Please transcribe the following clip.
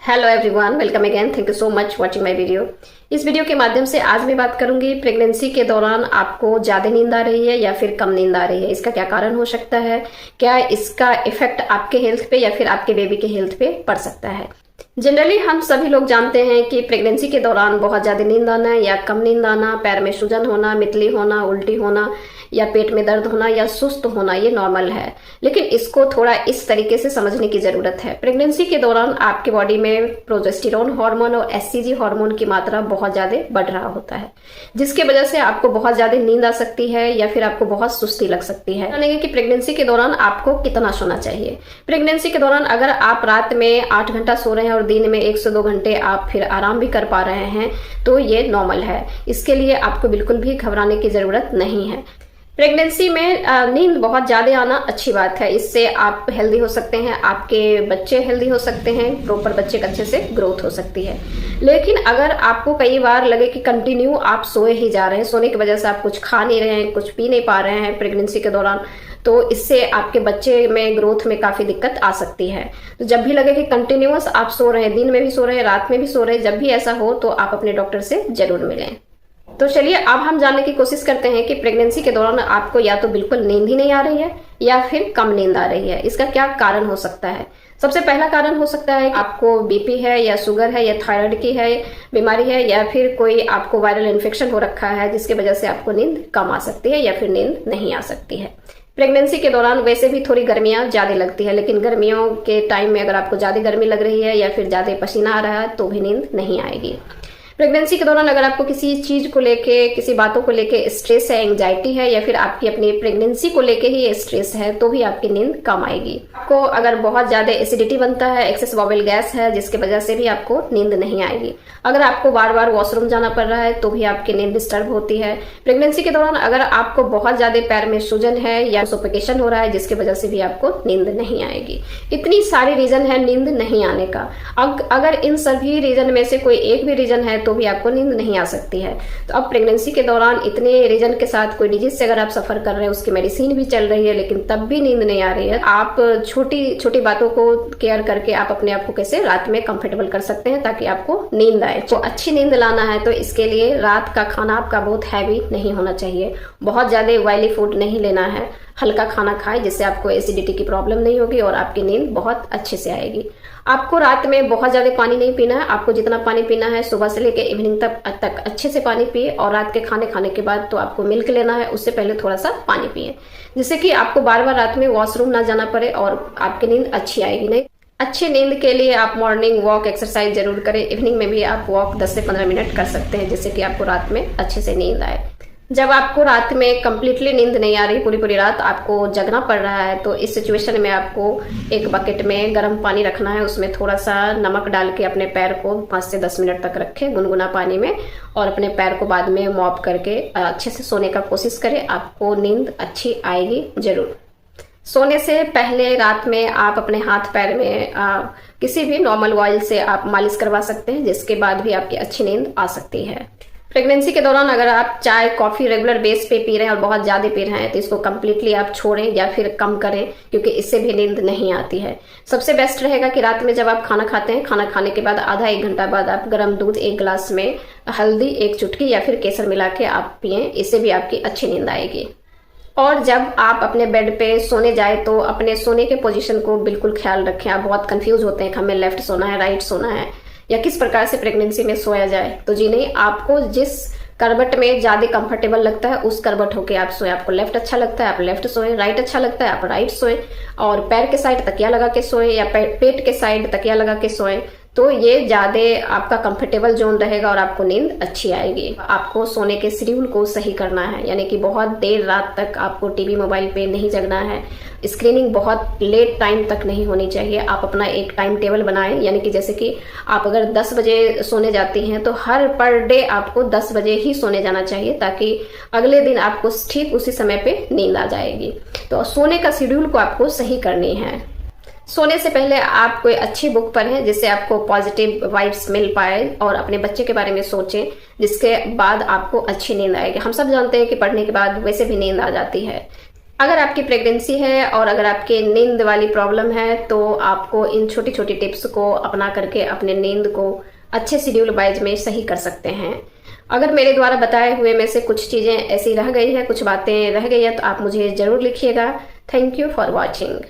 Hello everyone, welcome again. Thank you so much watching my video. इस video के माध्यम से आज मैं बात करूंगी प्रेगनेंसी के दौरान आपको ज्यादा नींद आ रही है या फिर कम नींद आ रही है, इसका क्या कारण हो सकता है, क्या इसका इफेक्ट आपके हेल्थ पे या फिर आपके बेबी के हेल्थ पे पड़ सकता है। जनरली हम सभी लोग जानते हैं कि प्रेगनेंसी के दौरान बहुत ज्यादा नींद आना या कम नींद आना, पैर में सूजन होना, मितली होना, उल्टी होना या पेट में दर्द होना या सुस्त होना, ये नॉर्मल है। लेकिन इसको थोड़ा इस तरीके से समझने की जरूरत है। प्रेगनेंसी के दौरान आपके बॉडी में प्रोजेस्टेरोन हार्मोन और एससीजी हार्मोन की मात्रा बहुत ज्यादा बढ़ रहा होता है, जिसकी वजह से आपको बहुत ज्यादा नींद आ सकती है या फिर आपको बहुत सुस्ती लग सकती है। जानेंगे कि प्रेगनेंसी के दौरान आपको कितना सोना चाहिए। प्रेगनेंसी के दौरान अगर आप रात में 8 घंटा सो रहे हैं और दिन में 1 से 2 घंटे आप फिर आराम भी कर पा रहे हैं तो ये नॉर्मल है। इसके लिए आपको बिल्कुल भी घबराने की जरूरत नहीं है। प्रेगनेंसी में नींद बहुत ज्यादा आना अच्छी बात है। इससे आप हेल्दी हो सकते हैं, आपके बच्चे हेल्दी हो सकते हैं, प्रॉपर बच्चे का अच्छे से ग्रोथ हो सकती है। लेकिन अगर आपको कई बार लगे कि कंटिन्यू आप सोए ही जा रहे हैं, सोने की वजह से आप कुछ खा नहीं रहे हैं, कुछ पी नहीं पा रहे हैं प्रेगनेंसी के दौरान, तो इससे आपके बच्चे में ग्रोथ में काफी दिक्कत आ सकती है। तो जब भी लगे कि कंटिन्यूअस आप सो रहे हैं, दिन में भी सो रहे हैं, रात में भी सो रहे हैं, जब भी ऐसा हो तो आप अपने डॉक्टर से जरूर मिलें। तो चलिए अब हम जानने की कोशिश करते हैं कि प्रेगनेंसी के दौरान आपको या तो बिल्कुल नींद ही नहीं आ रही है या फिर कम नींद आ रही है। इसका क्या कारण हो सकता है। सबसे पहला कारण हो सकता है कि आपको बीपी है या शुगर है या थायराइड की है बीमारी है या फिर कोई आपको वायरल इन्फेक्शन हो रखा है, जिसकी वजह से आपको नींद कम आ सकती है या फिर नींद नहीं आ सकती है। प्रेगनेंसी के दौरान वैसे भी थोड़ी गर्मियां ज्यादा लगती है, लेकिन गर्मियों के टाइम में अगर आपको ज्यादा गर्मी लग रही है या फिर ज्यादा पसीना आ रहा है तो भी नींद नहीं आएगी। प्रेगनेंसी के दौरान अगर आपको किसी चीज को लेके, किसी बातों को लेके स्ट्रेस है, एंजाइटी है या फिर आपकी अपनी प्रेगनेंसी को लेके ही स्ट्रेस है तो भी आपकी नींद कम आएगी। आपको अगर बहुत ज्यादा एसिडिटी बनता है, एक्सेस बॉबल गैस है, जिसकी वजह से भी आपको नींद नहीं आएगी। अगर आपको बार बार वॉशरूम जाना पड़ रहा है तो भी आपकी नींद डिस्टर्ब होती है। प्रेगनेंसी के दौरान अगर आपको बहुत ज्यादा पैर में सूजन है या सफोकेशन हो रहा है, जिसकी वजह से भी आपको नींद नहीं आएगी। इतनी सारी रीजन है नींद नहीं आने का। अगर इन सभी रीजन में से कोई एक भी रीजन है तो भी आपको नींद नहीं आ सकती है। तो अब प्रेगनेंसी के दौरान इतने रीजन के साथ कोई डिजीज से अगर आप सफर कर रहे हैं, उसकी मेडिसिन भी चल रही है, लेकिन तब भी नींद नहीं आ रही है, आप छोटी छोटी बातों को केयर करके आप अपने आप को कैसे रात में कंफर्टेबल कर सकते हैं ताकि आपको नींद आए। तो अच्छी नींद लाना है तो इसके लिए रात का खाना आपका बहुत हैवी नहीं होना चाहिए, बहुत ज्यादा ऑयली फूड नहीं लेना है, हल्का खाना खाए जिससे आपको एसिडिटी की प्रॉब्लम नहीं होगी और आपकी नींद बहुत अच्छे से आएगी। आपको रात में बहुत ज्यादा पानी नहीं पीना है। आपको जितना पानी पीना है सुबह से लेकर इवनिंग तक अच्छे से पानी पिए, और रात के खाने के बाद तो आपको मिल्क लेना है, उससे पहले थोड़ा सा पानी पिए, जिससे कि आपको बार बार रात में वॉशरूम ना जाना पड़े और आपकी नींद अच्छी आएगी। नहीं, अच्छी नींद के लिए आप मॉर्निंग वॉक एक्सरसाइज जरूर करें। इवनिंग में भी आप वॉक 10 से 15 मिनट कर सकते हैं, जिससे कि आपको रात में अच्छे से नींद आए। जब आपको रात में कंप्लीटली नींद नहीं आ रही, पूरी रात आपको जगना पड़ रहा है, तो इस सिचुएशन में आपको एक बकेट में गर्म पानी रखना है, उसमें थोड़ा सा नमक डाल के अपने पैर को 5 से 10 मिनट तक रखें गुनगुना पानी में, और अपने पैर को बाद में मॉप करके अच्छे से सोने का कोशिश करें। आपको नींद अच्छी आएगी जरूर। सोने से पहले रात में आप अपने हाथ पैर में किसी भी नॉर्मल ऑयल से आप मालिश करवा सकते हैं, जिसके बाद भी आपकी अच्छी नींद आ सकती है। प्रेगनेंसी के दौरान अगर आप चाय कॉफी रेगुलर बेस पे पी रहे हैं और बहुत ज्यादा पी रहे हैं तो इसको कम्प्लीटली आप छोड़ें या फिर कम करें, क्योंकि इससे भी नींद नहीं आती है। सबसे बेस्ट रहेगा कि रात में जब आप खाना खाते हैं, खाना खाने के बाद आधा 1 घंटा बाद आप गर्म दूध 1 गिलास में हल्दी 1 चुटकी या फिर केसर मिला के आप पिए, इससे भी आपकी अच्छी नींद आएगी। और जब आप अपने बेड पे सोने जाए तो अपने सोने के पोजीशन को बिल्कुल ख्याल रखें। आप बहुत कंफ्यूज होते हैं कि हमें लेफ्ट सोना है, राइट सोना है, या किस प्रकार से प्रेगनेंसी में सोया जाए। तो जी नहीं, आपको जिस करवट में ज्यादा कंफर्टेबल लगता है उस करवट होके आप सोए। आपको लेफ्ट अच्छा लगता है आप लेफ्ट सोए, राइट अच्छा लगता है आप राइट सोए, और पैर के साइड तकिया लगा के सोए या पेट के साइड तकिया लगा के सोए, तो ये ज्यादा आपका कंफर्टेबल जोन रहेगा और आपको नींद अच्छी आएगी। आपको सोने के शेड्यूल को सही करना है, यानी कि बहुत देर रात तक आपको टीवी मोबाइल पे नहीं जगना है, स्क्रीनिंग बहुत लेट टाइम तक नहीं होनी चाहिए। आप अपना एक टाइम टेबल बनाएं, यानी कि जैसे कि आप अगर 10 बजे सोने जाती हैं तो हर पर डे आपको 10 बजे ही सोने जाना चाहिए, ताकि अगले दिन आपको ठीक उसी समय पे नींद आ जाएगी। तो सोने का शेड्यूल को आपको सही करनी है। सोने से पहले आप कोई अच्छी बुक पढ़ें जिससे आपको पॉजिटिव वाइब्स मिल पाए, और अपने बच्चे के बारे में सोचें, जिसके बाद आपको अच्छी नींद आएगी। हम सब जानते हैं कि पढ़ने के बाद वैसे भी नींद आ जाती है। अगर आपकी प्रेगनेंसी है और अगर आपके नींद वाली प्रॉब्लम है तो आपको इन छोटी छोटी टिप्स को अपना करके अपने नींद को अच्छे शेड्यूल वाइज में सही कर सकते हैं। अगर मेरे द्वारा बताए हुए में से कुछ चीज़ें ऐसी रह गई है, कुछ बातें रह गई है, तो आप मुझे ज़रूर लिखिएगा। Thank you for watching.